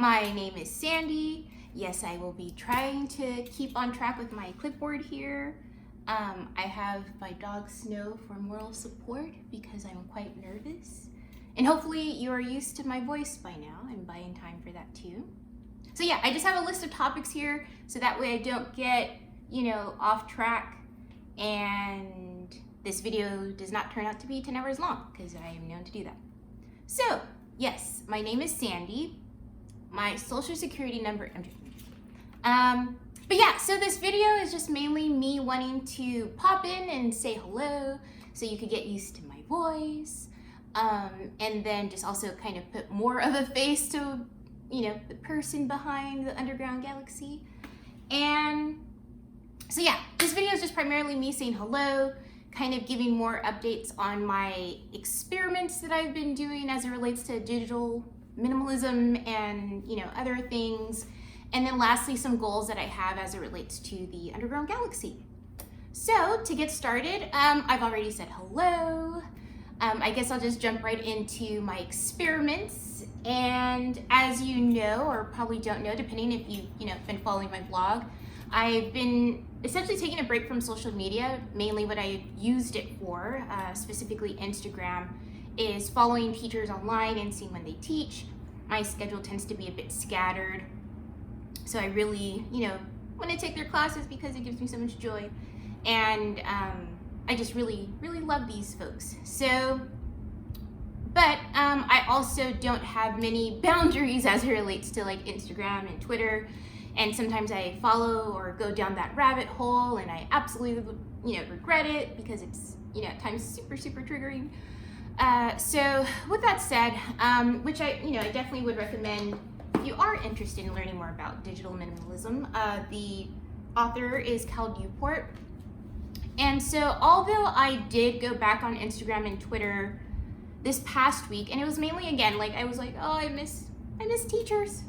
My name is Sandy. Yes, I will be trying to keep on track with my clipboard here. I have my dog Snow for moral support because I'm quite nervous. And hopefully you are used to my voice by now and by in time for that too. So yeah, I just have a list of topics here so that way I don't get, off track and this video does not turn out to be 10 hours long because I am known to do that. So yes, my name is Sandy. My social security number, but yeah, so this video is just mainly me wanting to pop in and say hello so you could get used to my voice, and then just also kind of put more of a face to, the person behind the underground galaxy. And so yeah, this video is just primarily me saying hello, kind of giving more updates on my experiments that I've been doing as it relates to digital minimalism and other things, and then lastly some goals that I have as it relates to the underground galaxy. So to get started, I've already said hello. I guess I'll just jump right into my experiments. And as you know, or probably don't know, depending if you've been following my blog, I've been essentially taking a break from social media. Mainly what I used it for, specifically Instagram, is following teachers online and seeing when they teach. My schedule tends to be a bit scattered, so I really, want to take their classes because it gives me so much joy, and I just really, really love these folks. So, but I also don't have many boundaries as it relates to like Instagram and Twitter, and sometimes I follow or go down that rabbit hole, and I absolutely, regret it because it's, at times super, super triggering. So with that said, which I definitely would recommend if you are interested in learning more about digital minimalism. The author is Newport. And so although I did go back on Instagram and Twitter this past week, and it was mainly again, like I was like, oh, I miss teachers.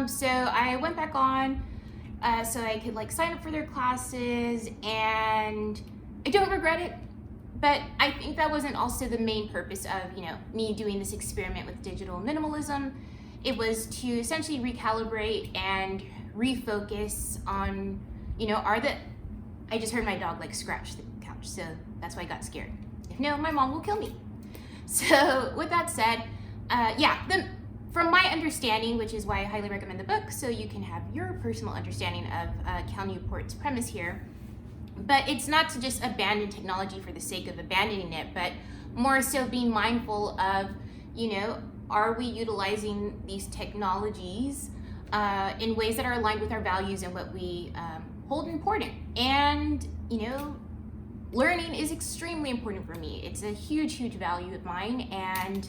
So I went back on, so I could like sign up for their classes, and I don't regret it. But I think that wasn't also the main purpose of, me doing this experiment with digital minimalism. It was to essentially recalibrate and refocus on, I just heard my dog like scratch the couch, so that's why I got scared. If no, my mom will kill me. So with that said, from my understanding, which is why I highly recommend the book, so you can have your personal understanding of Cal Newport's premise here. But it's not to just abandon technology for the sake of abandoning it, but more so being mindful of, are we utilizing these technologies in ways that are aligned with our values and what we hold important. And, learning is extremely important for me. It's a huge, huge value of mine. And,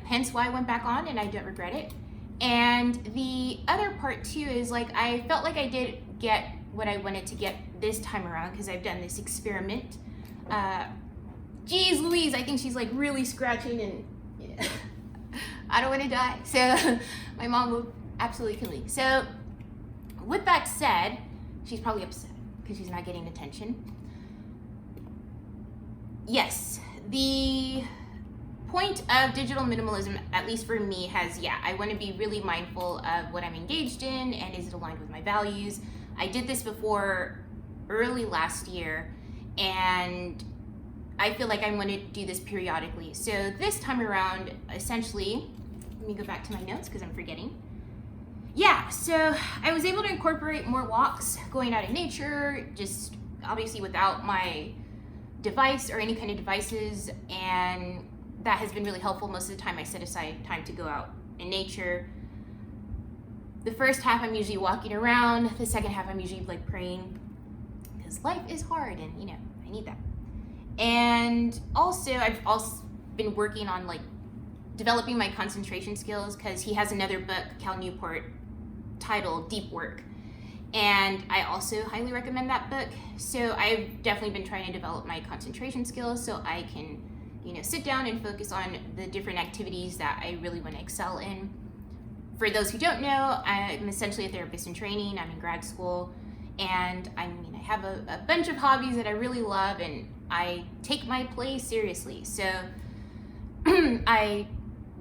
hence why I went back on, and I don't regret it. And the other part too is like, I felt like I did get what I wanted to get this time around because I've done this experiment. Geez Louise, I think she's like really scratching, and I don't want to die. So my mom will absolutely kill me. So with that said, she's probably upset because she's not getting attention. Yes, the point of digital minimalism, at least for me, I want to be really mindful of what I'm engaged in and is it aligned with my values. I did this before early last year, and I feel like I want to do this periodically. So this time around, essentially, let me go back to my notes because I'm forgetting. Yeah, so I was able to incorporate more walks, going out in nature, just obviously without my device or any kind of devices, and that has been really helpful. Most of the time I set aside time to go out in nature. The first half I'm usually walking around, the second half I'm usually like praying because life is hard, and I need that. And also I've also been working on like developing my concentration skills because he has another book, Cal Newport, titled Deep Work, and I also highly recommend that book. So I've definitely been trying to develop my concentration skills so I can sit down and focus on the different activities that I really want to excel in. For those who don't know, I'm essentially a therapist in training. I'm in grad school, and I have a bunch of hobbies that I really love, and I take my play seriously. So I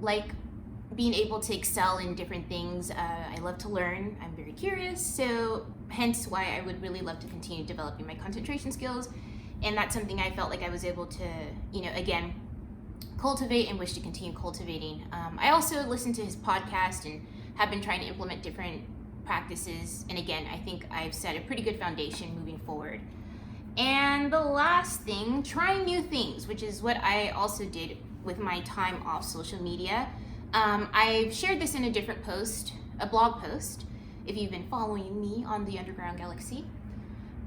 like being able to excel in different things. I love to learn. I'm very curious, so hence why I would really love to continue developing my concentration skills. And that's something I felt like I was able to, again, cultivate and wish to continue cultivating. I also listened to his podcast and have been trying to implement different practices. And again, I think I've set a pretty good foundation moving forward. And the last thing, trying new things, which is what I also did with my time off social media. I've shared this in a different post, a blog post, if you've been following me on the Underground Galaxy,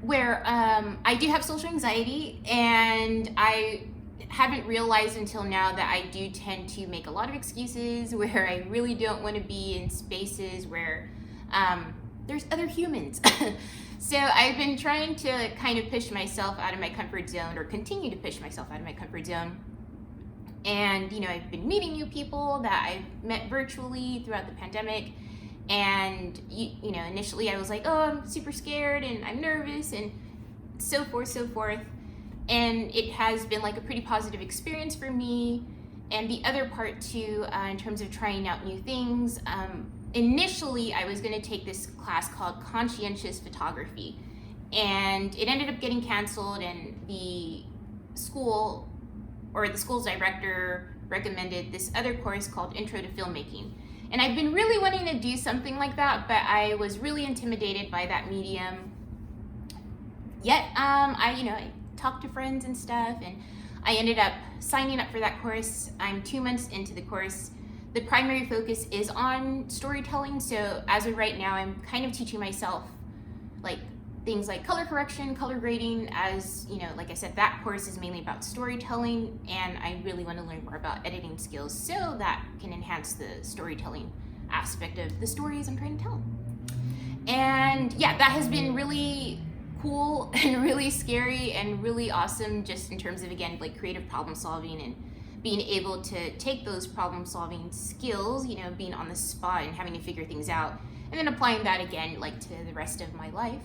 where I do have social anxiety, and I haven't realized until now that I do tend to make a lot of excuses where I really don't want to be in spaces where there's other humans. So I've been trying to kind of push myself out of my comfort zone, or continue to push myself out of my comfort zone. And, I've been meeting new people that I've met virtually throughout the pandemic. And, initially I was like, oh, I'm super scared and I'm nervous and so forth. And it has been like a pretty positive experience for me. And the other part too, in terms of trying out new things, initially I was going to take this class called Conscientious Photography. And it ended up getting canceled, and the school's director recommended this other course called Intro to Filmmaking. And I've been really wanting to do something like that, but I was really intimidated by that medium. Yet, I talked to friends and stuff, and I ended up signing up for that course. I'm 2 months into the course. The primary focus is on storytelling, so as of right now, I'm kind of teaching myself like things like color correction, color grading, as like I said, that course is mainly about storytelling, and I really want to learn more about editing skills so that can enhance the storytelling aspect of the stories I'm trying to tell. And yeah, that has been really cool and really scary and really awesome, just in terms of, again, like creative problem solving and being able to take those problem solving skills, being on the spot and having to figure things out, and then applying that again like to the rest of my life.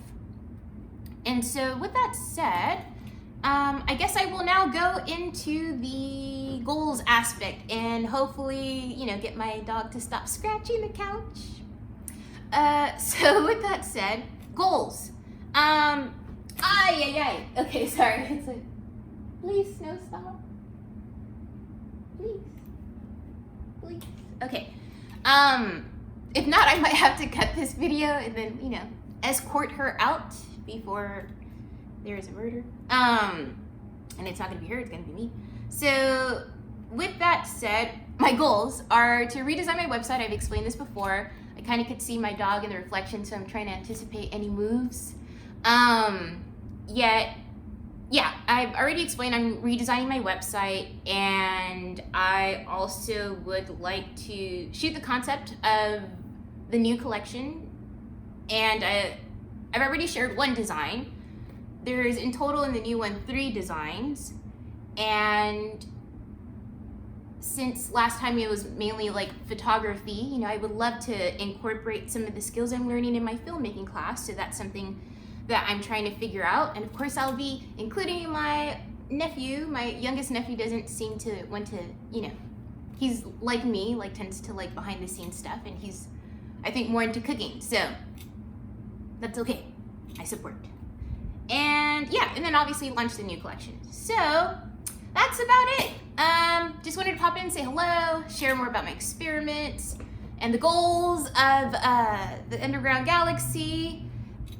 And so with that said, I guess I will now go into the goals aspect and hopefully, get my dog to stop scratching the couch. So with that said, goals. Okay, sorry. It's like, please, no, stop. Please. Okay. If not, I might have to cut this video and then, escort her out before there is a murder. And it's not gonna be her, it's gonna be me. So with that said, my goals are to redesign my website. I've explained this before. I kind of could see my dog in the reflection, so I'm trying to anticipate any moves. I've already explained I'm redesigning my website, and I also would like to shoot the concept of the new collection, and I've already shared one design. There's in total in the new one 3 designs, and since last time it was mainly like photography, I would love to incorporate some of the skills I'm learning in my filmmaking class, so that's something that I'm trying to figure out. And of course I'll be including my nephew. My youngest nephew doesn't seem to want to, he's like me, like tends to like behind the scenes stuff, and he's, I think, more into cooking, so that's okay. I support. And and then obviously launch the new collection. So that's about it. Just wanted to pop in, say hello, share more about my experiments and the goals of the Underground Galaxy,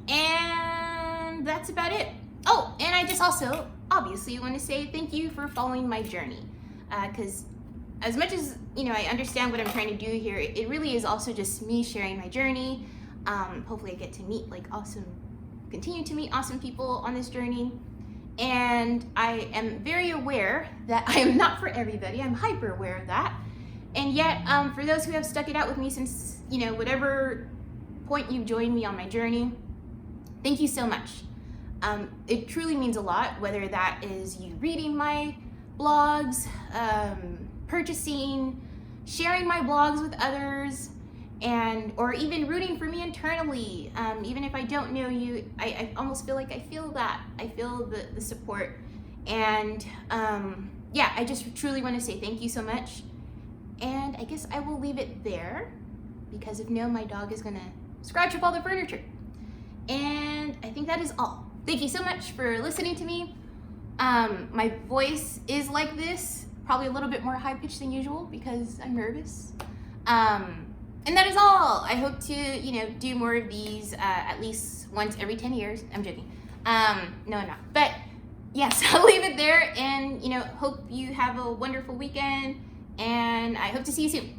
and that's about it. Oh, and I just also obviously want to say thank you for following my journey, because as much as I understand what I'm trying to do here, it really is also just me sharing my journey. Hopefully I get to meet continue to meet awesome people on this journey. And I am very aware that I am not for everybody. I'm hyper aware of that. And yet, for those who have stuck it out with me since, whatever point you've joined me on my journey, thank you so much. It truly means a lot, whether that is you reading my blogs, purchasing, sharing my blogs with others, or even rooting for me internally. Even if I don't know you, I almost feel like I feel that. I feel the support. And I just truly want to say thank you so much. And I guess I will leave it there because if no, my dog is gonna scratch up all the furniture. And I think that is all. Thank you so much for listening to me. My voice is like this, probably a little bit more high pitched than usual because I'm nervous. And that is all. I hope to, do more of these at least once every 10 years. I'm joking. No, I'm not. But yes, I'll leave it there and, hope you have a wonderful weekend and I hope to see you soon.